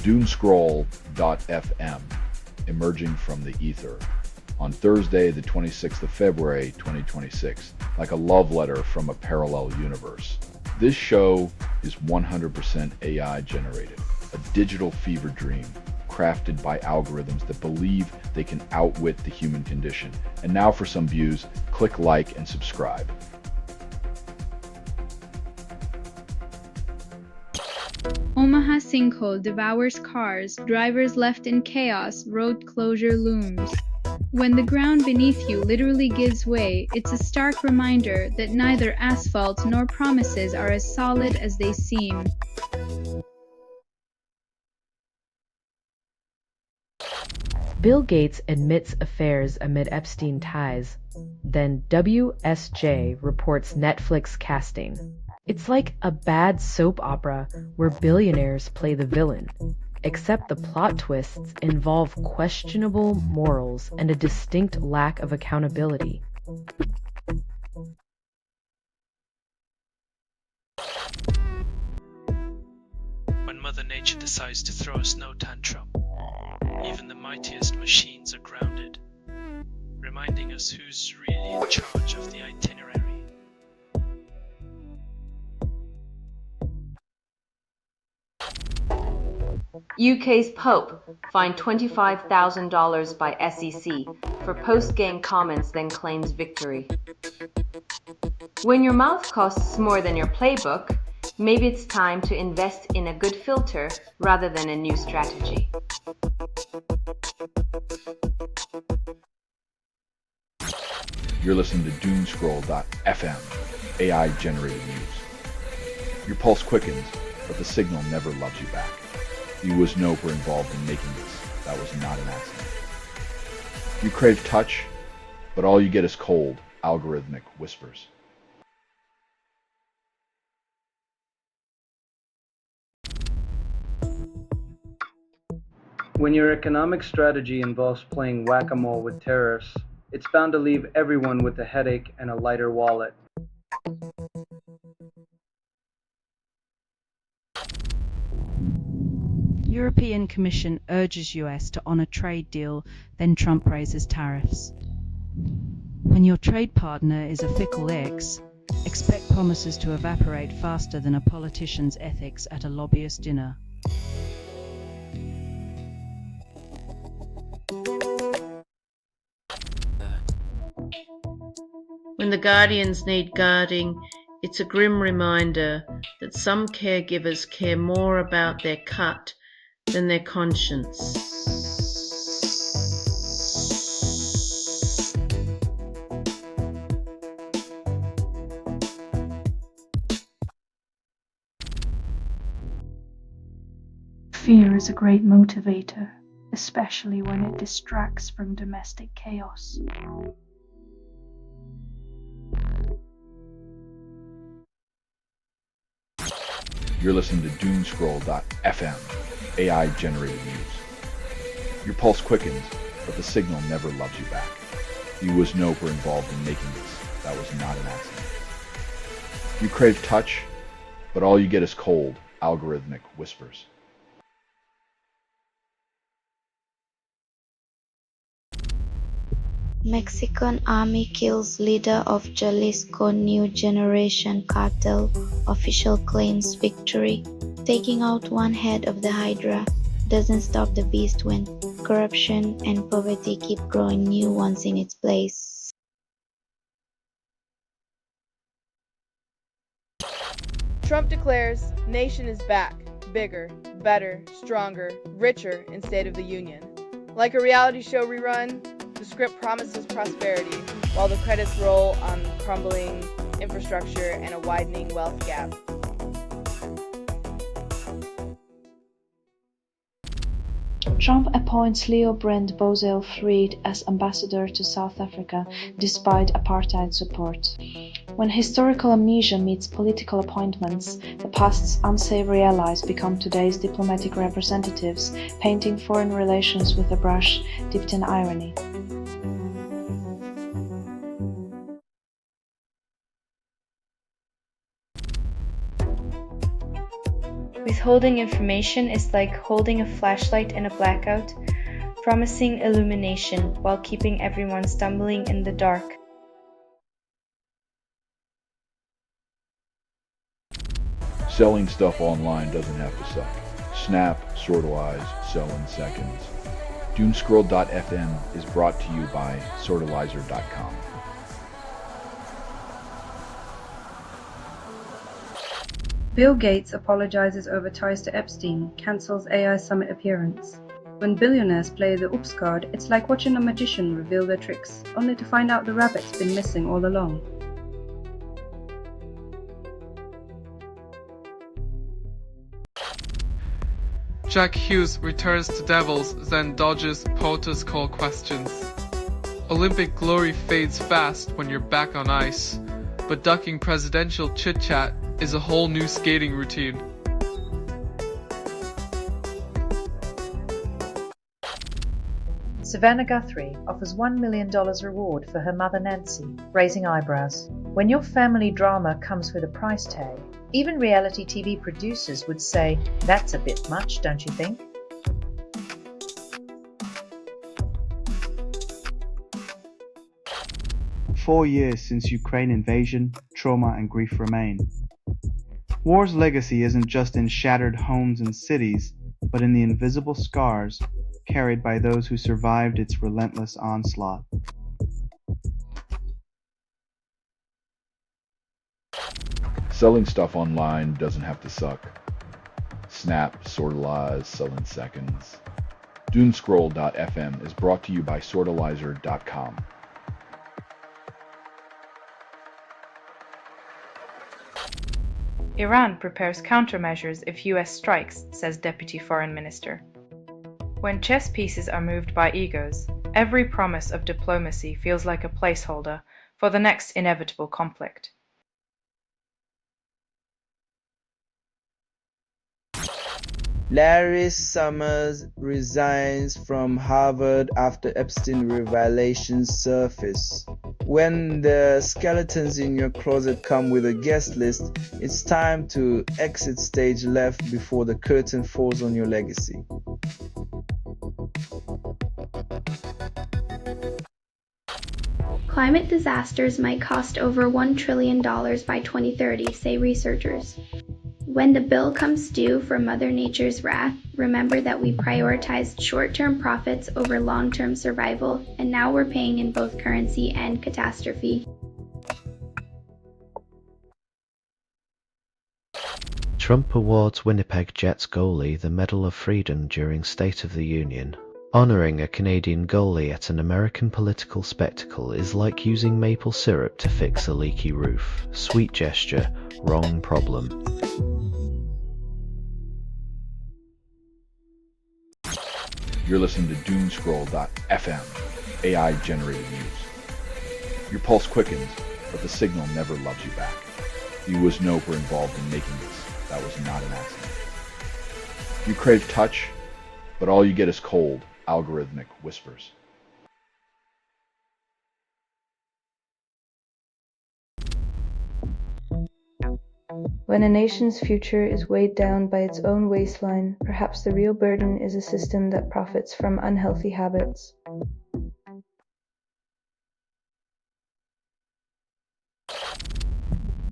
Doomscroll.fm, emerging from the ether, on Thursday, the 26th of February, 2026, like a love letter from a parallel universe. This show is 100% AI generated, a digital fever dream crafted by algorithms that believe they can outwit the human condition. And now for some views, click like and subscribe. Omaha sinkhole devours cars, drivers left in chaos, road closure looms. When the ground beneath you literally gives way, it's a stark reminder that neither asphalt nor promises are as solid as they seem. Bill Gates admits affairs amid Epstein ties. Then WSJ reports Netflix casting. It's like a bad soap opera where billionaires play the villain, except the plot twists involve questionable morals and a distinct lack of accountability. When Mother Nature decides to throw a snow tantrum, even the mightiest machines are grounded, reminding us who's really in charge of the itinerary. UK's Pope fined $25,000 by SEC for post-game comments, then claims victory. When your mouth costs more than your playbook, maybe it's time to invest in a good filter rather than a new strategy. You're listening to Doomscroll.fm, AI generated news. Your pulse quickens, but the signal never loves you back. You was Nope were involved in making this. That was not an accident. You crave touch, but all you get is cold, algorithmic whispers. When your economic strategy involves playing whack-a-mole with tariffs, it's bound to leave everyone with a headache and a lighter wallet. European Commission urges US to honor trade deal, then Trump raises tariffs. When your trade partner is a fickle ex, expect promises to evaporate faster than a politician's ethics at a lobbyist dinner. When the guardians need guarding, it's a grim reminder that some caregivers care more about their cut than their conscience. Fear is a great motivator, especially when it distracts from domestic chaos. You're listening to Doomscroll.fm, AI generated news. Your pulse quickens, but the signal never loves you back. You was Nope were involved in making this. That was not an accident. You crave touch, but all you get is cold, algorithmic whispers. Mexican army kills leader of Jalisco New Generation cartel, official claims victory. Taking out one head of the Hydra doesn't stop the beast when corruption and poverty keep growing new ones in its place. Trump declares, nation is back, bigger, better, stronger, richer in State of the Union. Like a reality show rerun, the script promises prosperity, while the credits roll on crumbling infrastructure and a widening wealth gap. Trump appoints Leo Brent Bozell-Fried as ambassador to South Africa, despite apartheid support. When historical amnesia meets political appointments, the past's unsavory allies become today's diplomatic representatives, painting foreign relations with a brush dipped in irony. Withholding information is like holding a flashlight in a blackout, promising illumination while keeping everyone stumbling in the dark. Selling stuff online doesn't have to suck. Snap, sortalize, sell in seconds. Doomscroll.fm is brought to you by sortalizer.com. Bill Gates apologizes over ties to Epstein, cancels AI summit appearance. When billionaires play the oops card, it's like watching a magician reveal their tricks, only to find out the rabbit's been missing all along. Jack Hughes returns to Devils, then dodges POTUS call questions. Olympic glory fades fast when you're back on ice, but ducking presidential chit-chat is a whole new skating routine. Savannah Guthrie offers $1 million reward for her mother Nancy, raising eyebrows. When your family drama comes with a price tag, even reality TV producers would say, that's a bit much, don't you think? "4 years since Ukraine invasion, trauma and grief remain. War's legacy isn't just in shattered homes and cities, but in the invisible scars carried by those who survived its relentless onslaught." Selling stuff online doesn't have to suck. Snap, sortalize, sell in seconds. Doomscroll.fm is brought to you by sortalizer.com. Iran prepares countermeasures if US strikes, says Deputy Foreign Minister. When chess pieces are moved by egos, every promise of diplomacy feels like a placeholder for the next inevitable conflict. Larry Summers resigns from Harvard after Epstein revelations surface. When the skeletons in your closet come with a guest list, it's time to exit stage left before the curtain falls on your legacy. Climate disasters might cost over $1 trillion by 2030, say researchers. When the bill comes due for Mother Nature's wrath, remember that we prioritized short-term profits over long-term survival, and now we're paying in both currency and catastrophe. Trump awards Winnipeg Jets goalie the Medal of Freedom during State of the Union. Honoring a Canadian goalie at an American political spectacle is like using maple syrup to fix a leaky roof. Sweet gesture, wrong problem. You're listening to Doomscroll.fm, AI-generated news. Your pulse quickens, but the signal never loves you back. You was Nope were involved in making this. That was not an accident. You crave touch, but all you get is cold, algorithmic whispers. When a nation's future is weighed down by its own waistline, perhaps the real burden is a system that profits from unhealthy habits.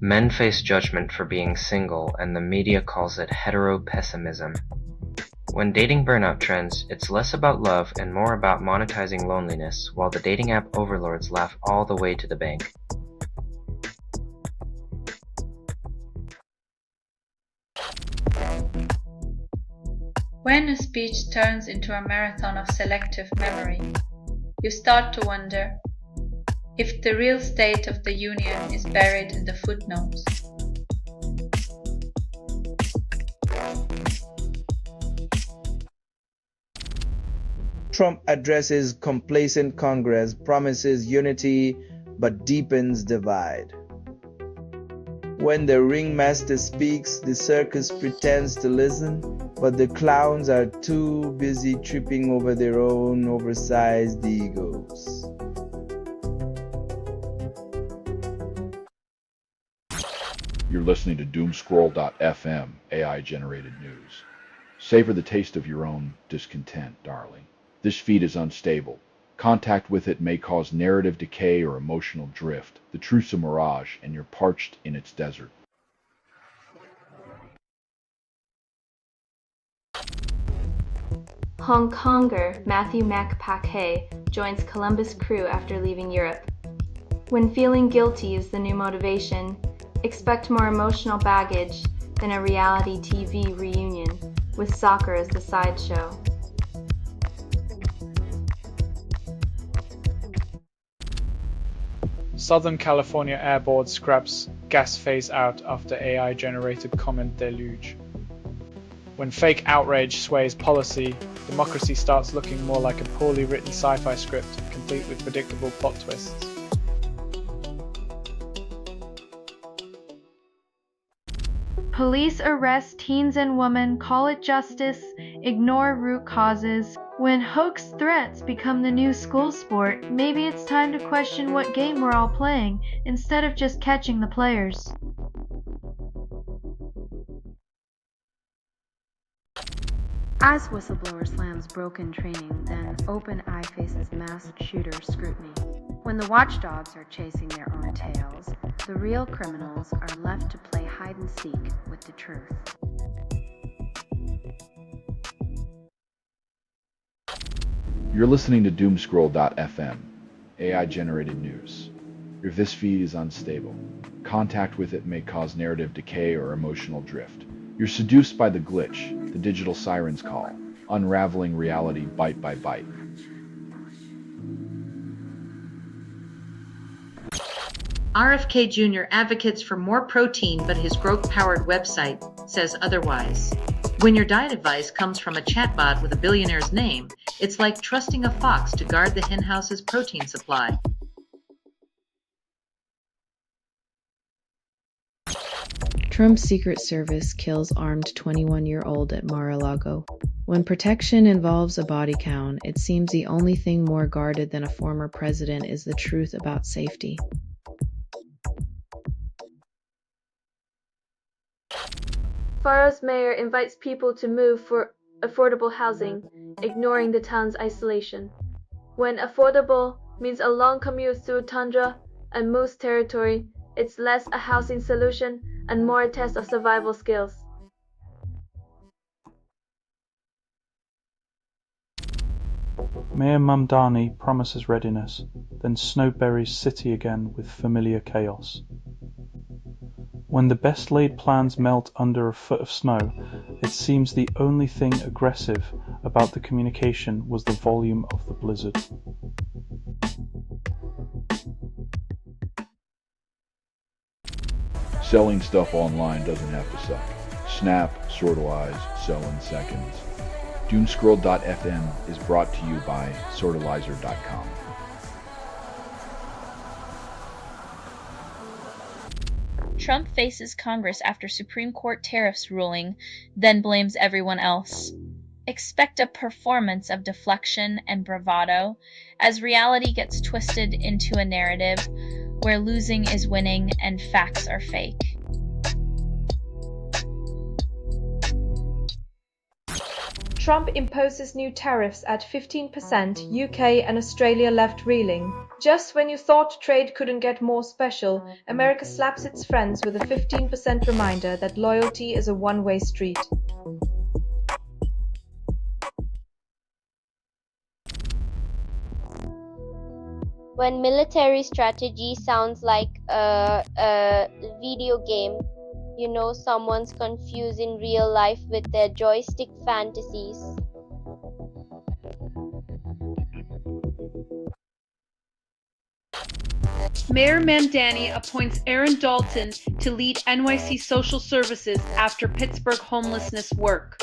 Men face judgment for being single, and the media calls it hetero-pessimism. When dating burnout trends, it's less about love and more about monetizing loneliness, while the dating app overlords laugh all the way to the bank. When a speech turns into a marathon of selective memory, you start to wonder if the real state of the union is buried in the footnotes. Trump addresses complacent Congress, promises unity, but deepens divide. When the ringmaster speaks, the circus pretends to listen, but the clowns are too busy tripping over their own oversized egos. When You're listening to Doomscroll.fm, AI-generated news. Savor the taste of your own discontent, darling. This feed is unstable. Contact with it may cause narrative decay or emotional drift. The truth's a mirage, and you're parched in its desert. Hong Konger Matthew McPaquet joins Columbus crew after leaving Europe. When feeling guilty is the new motivation, expect more emotional baggage than a reality TV reunion, with soccer as the sideshow. Southern California Air Board scraps gas phase out after AI-generated comment deluge. When fake outrage sways policy, democracy starts looking more like a poorly written sci-fi script, complete with predictable plot twists. Police arrest teens and women, call it justice, ignore root causes. When hoax threats become the new school sport, maybe it's time to question what game we're all playing, instead of just catching the players. As whistleblower slams broken training, then OpenAI faces mass shooter scrutiny. When the watchdogs are chasing their own tails, the real criminals are left to play hide and seek with the truth. You're listening to Doomscroll.fm, AI-generated news. If this feed is unstable, contact with it may cause narrative decay or emotional drift. You're seduced by the glitch, the digital siren's call, unraveling reality bite by bite. RFK Jr. advocates for more protein, but his growth-powered website says otherwise. When your diet advice comes from a chatbot with a billionaire's name, it's like trusting a fox to guard the henhouse's protein supply. Trump's Secret Service kills armed 21-year-old at Mar-a-Lago. When protection involves a body count, it seems the only thing more guarded than a former president is the truth about safety. Faro's mayor invites people to move for affordable housing, ignoring the town's isolation. When affordable means a long commute through tundra and moose territory, it's less a housing solution and more a test of survival skills. Mayor Mamdani promises readiness, then snow buries city again with familiar chaos. When the best laid plans melt under a foot of snow, it seems the only thing aggressive about the communication was the volume of the blizzard. Selling stuff online doesn't have to suck. Snap, Sortalize, sell in seconds. Doomscroll.fm is brought to you by Sortalizer.com. Trump faces Congress after Supreme Court tariffs ruling, then blames everyone else. Expect a performance of deflection and bravado as reality gets twisted into a narrative where losing is winning and facts are fake. Trump imposes new tariffs at 15%, UK and Australia left reeling. Just when you thought trade couldn't get more special, America slaps its friends with a 15% reminder that loyalty is a one-way street. When military strategy sounds like a video game, you know someone's confusing real life with their joystick fantasies. Mayor Mamdani appoints Aaron Dalton to lead NYC Social Services after Pittsburgh homelessness work.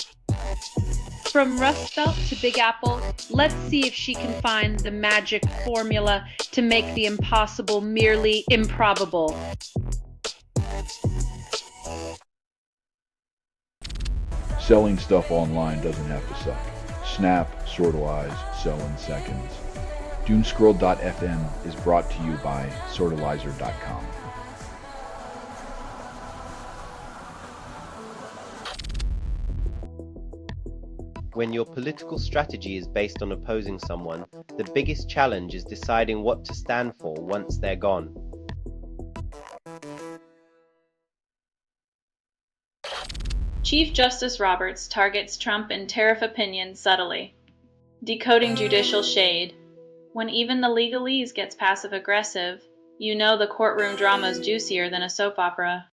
From Rust Belt to Big Apple, let's see if she can find the magic formula to make the impossible merely improbable. Selling stuff online doesn't have to suck. Snap, Sortalize, sell in seconds. Doomscroll.fm is brought to you by Sortalizer.com. When your political strategy is based on opposing someone, the biggest challenge is deciding what to stand for once they're gone. Chief Justice Roberts targets Trump and tariff opinions subtly. Decoding judicial shade. When even the legalese gets passive-aggressive, you know the courtroom drama's juicier than a soap opera.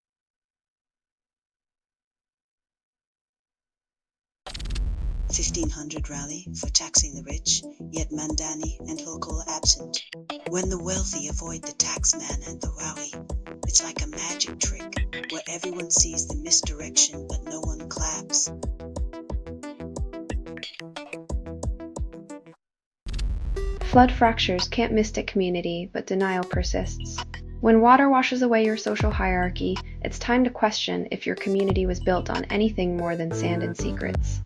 $1,500 rally for taxing the rich, yet Mandani and Hochul absent. When the wealthy avoid the taxman and the Wowie, it's like a magic trick where everyone sees the misdirection but no one claps. Flood fractures can't mystic community, but denial persists. When water washes away your social hierarchy, it's time to question if your community was built on anything more than sand and secrets.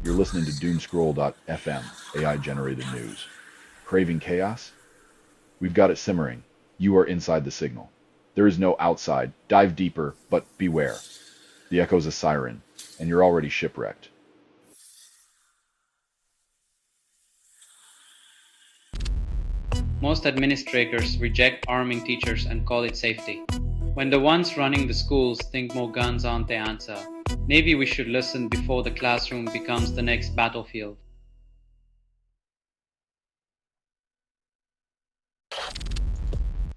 You're listening to Doomscroll.fm, AI-generated news. Craving chaos? We've got it simmering. You are inside the signal. There is no outside. Dive deeper, but beware. The echo's a siren, and you're already shipwrecked. Most administrators reject arming teachers and call it safety. When the ones running the schools think more guns aren't the answer, maybe we should listen before the classroom becomes the next battlefield.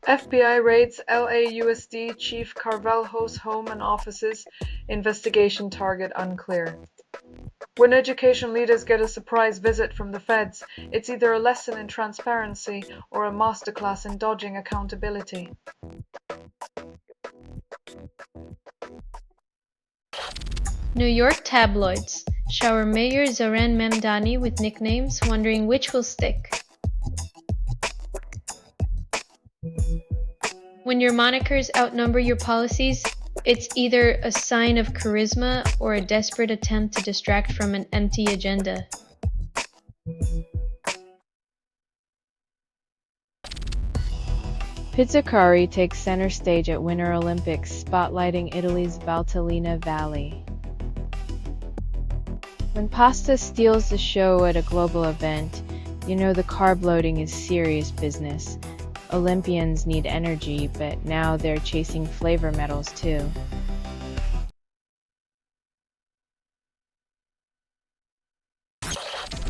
FBI raids LAUSD Chief Carvalho's home and offices. Investigation target unclear. When education leaders get a surprise visit from the feds, it's either a lesson in transparency or a masterclass in dodging accountability. New York tabloids shower Mayor Zohran Mamdani with nicknames, wondering which will stick. When your monikers outnumber your policies, it's either a sign of charisma or a desperate attempt to distract from an empty agenda. Pizza curry takes center stage at Winter Olympics, spotlighting Italy's Valtellina Valley. When pasta steals the show at a global event, you know the carb loading is serious business. Olympians need energy, but now they're chasing flavor medals too.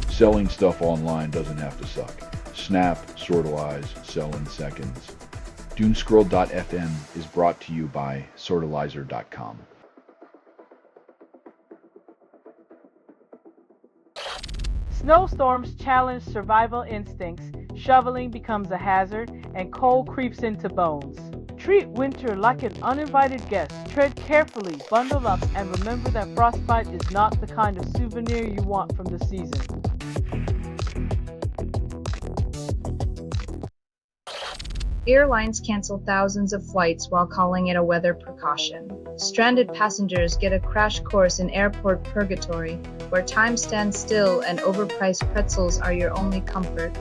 Selling stuff online doesn't have to suck. Snap, sortalize, sell in seconds. Doomscroll.fm is brought to you by sortalizer.com. Snowstorms challenge survival instincts, shoveling becomes a hazard, and cold creeps into bones. Treat winter like an uninvited guest. Tread carefully, bundle up, and remember that frostbite is not the kind of souvenir you want from the season. Airlines cancel thousands of flights while calling it a weather precaution. Stranded passengers get a crash course in airport purgatory, where time stands still and overpriced pretzels are your only comfort.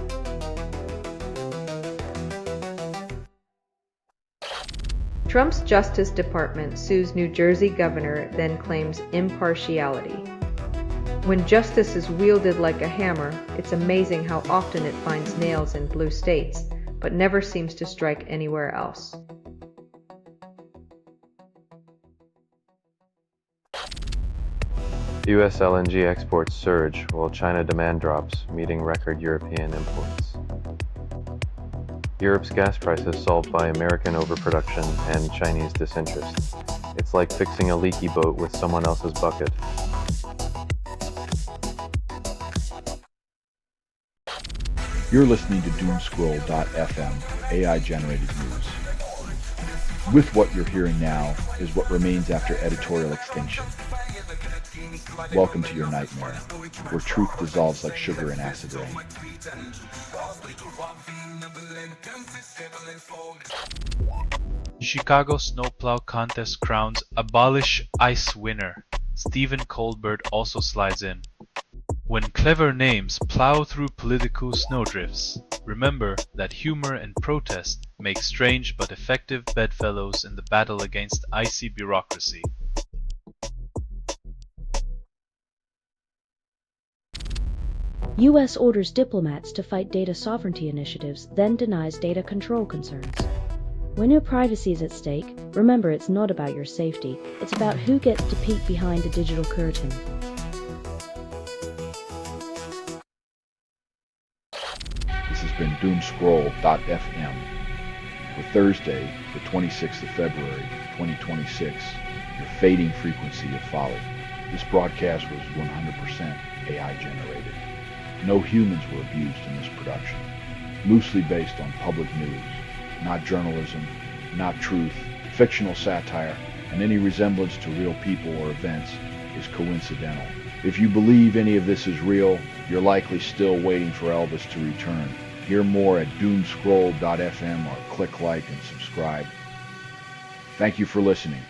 Trump's Justice Department sues New Jersey governor, then claims impartiality. When justice is wielded like a hammer, it's amazing how often it finds nails in blue states, but never seems to strike anywhere else. U.S. LNG exports surge while China demand drops, meeting record European imports. Europe's gas prices solved by American overproduction and Chinese disinterest. It's like fixing a leaky boat with someone else's bucket. You're listening to Doomscroll.fm, AI-generated news. With what you're hearing now is what remains after editorial extinction. Welcome to your nightmare, where truth dissolves like sugar in acid rain. Chicago snowplow contest crowns Abolish Ice winner. Stephen Colbert also slides in. When clever names plow through political snowdrifts, remember that humor and protest make strange but effective bedfellows in the battle against icy bureaucracy. U.S. orders diplomats to fight data sovereignty initiatives, then denies data control concerns. When your privacy is at stake, remember it's not about your safety, it's about who gets to peek behind the digital curtain. This has been Doomscroll.fm for Thursday, the 26th of February, 2026, your fading frequency of folly. This broadcast was 100% AI generated. No humans were abused in this production. Loosely based on public news, not journalism, not truth, fictional satire, and any resemblance to real people or events is coincidental. If you believe any of this is real, you're likely still waiting for Elvis to return. Hear more at doomscroll.fm or click like and subscribe. Thank you for listening.